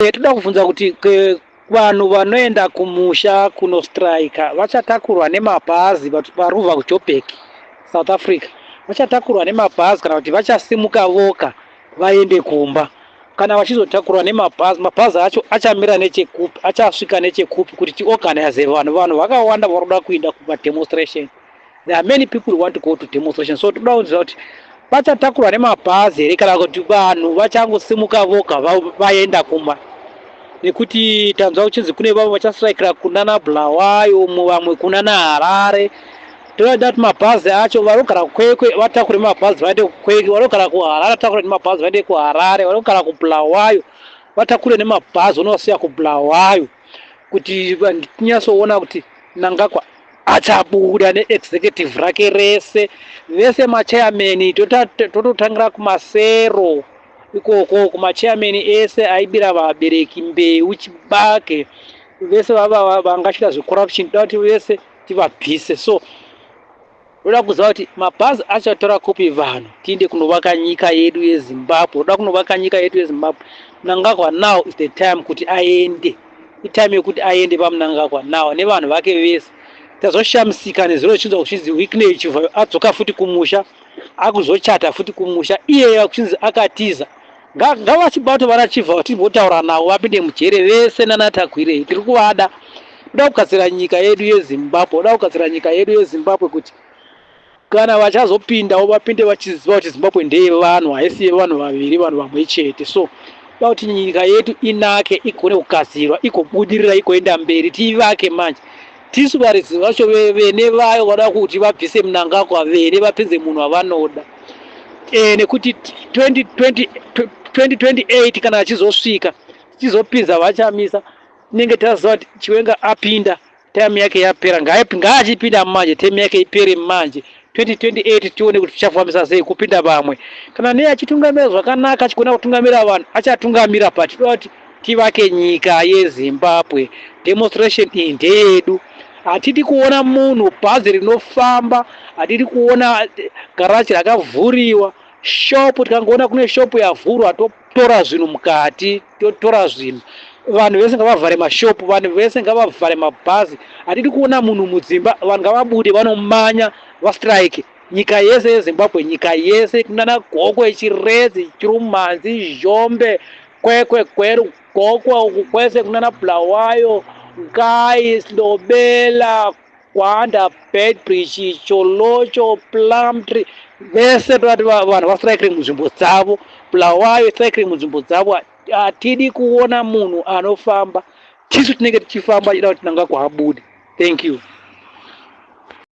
Toda kubvunza kuti vanhu vanoenda kumusha kunostrika vachatakurwa nemabhazi varubva kuJoburg South Africa, vachatakurwa nemabhazi kana kuti vachasimuka voka vaende kumba? Kana vachizotakurwa nemabhazi, mabhazi acho achamira nechekupi, achasvika nechekupi kuti tiorganize vanhu vakawanda varoda kuenda kumademonstration. There are many people who want to go to demonstration. So toda kuziva kuti vachatakurwa nemabhazi here kana kuti vanhu vachangosimuka voka vaenda kumba? Nekuti tanzwa kuchinzi kune vamwe vachastrikira kunana Bulawayo, vamwe kunana Harare. Toda kuti mabhazi acho vanogara kuKwekwe vatakure mabhazi vaende kuKwekwe, vanogara kuHarare vatakure nemabhazi vaende kuHarare, vanogara kuBulawayo vatakure nemabhazi vanosiya kuBulawayo, kuti tinyatsoona kuti Mnangagwa achabuda neexecutive rake rese, vese machairman tototangira kumasero ikoko, kumachairman ese aibira vabereki Mbeu, Chibage, vese vangachita zvecorruption, toda kuti vese tivabvise. So toda kuziva kuti mabhazi achatora kupi vanhu tiende kunovaka nyika yedu yeZimbabwe. Toda kunovaka nyika yedu yeZimbabwe. Mnangagwa now is the time kuti aende, itime yekuti aende paMnangagwa now nevanhu vake vese. Tazoshamisika nezviro zvichinzi kuchinzi weekend chivhayo adzoka futi kumusha, akuzochata futi kumusha, iyeyo kuchinzi akatiza. Ngavachibata vana chivhayo timbotaura navo vapinde mujere vese nanaTagwire, tiri kuvada. Toda kugadzira nyika yedu yeZimbabwe, toda kugadzira nyika yedu yeZimbabwe kuti kana vachazopindawo vapinde vachiziva kuti Zimbabwe ndeyevanhu, haisi yevanhu vaviri, vanhu vamwe chete. So toda kuti nyika yedu inake, igone kugadzirwa, igobudirira, igoenda mberi, tivake manje. Tisu varidzi vacho vene vayo vada kuti vabvise Mnangagwa, vene vapinze munhu wavanoda. Nekuti 2028 kana achizosvika tichizopinza vachamisa, tinenge taziva kuti Chiwenga apinda, time yake yapera, ngaachipinda manje, time yake ipere manje. 2028 tione kuti tichafambisa sei kupinda vamwe. Kana neye achitungamira zvakanaka, achigona kutungamira vanhu, achatungamira pati. Toda kuti tivake nyika yeZimbabwe. Demonstration iyi ndeyedu. Hatidi kuona munhu bhazi rinofamba, hatidi kuona garaji rakavhuriwa, shopu tikangoona kune shopu yavhurwa totora zvinhu mukati, totora zvinhu. Vanhu vese ngavavhare mashopu, vanhu vese ngavavhare mabhazi. Hatidi kuona munhu mudzimba, vanhu ngavabude vanomanya vastrike. Nyika yese yeZimbabwe, nyika yese, kunana Gokwe, Chirezi, Chirumanzi, Zhombe, Kwekwe, Gweru, Gokwa, uku kwese kunana Bulawayo, Nkai, Slobela, Gwanda, Bedbridge, Cholocho, Plumtree, vese vanhu vastrikire munzvimbo dzavo. Bulawayo strikire munzvimbo dzavo. Hatidi kuona munhu anofamba. Tisu tinenge tichifamba chida kuti Mnangagwa abude. Thank you.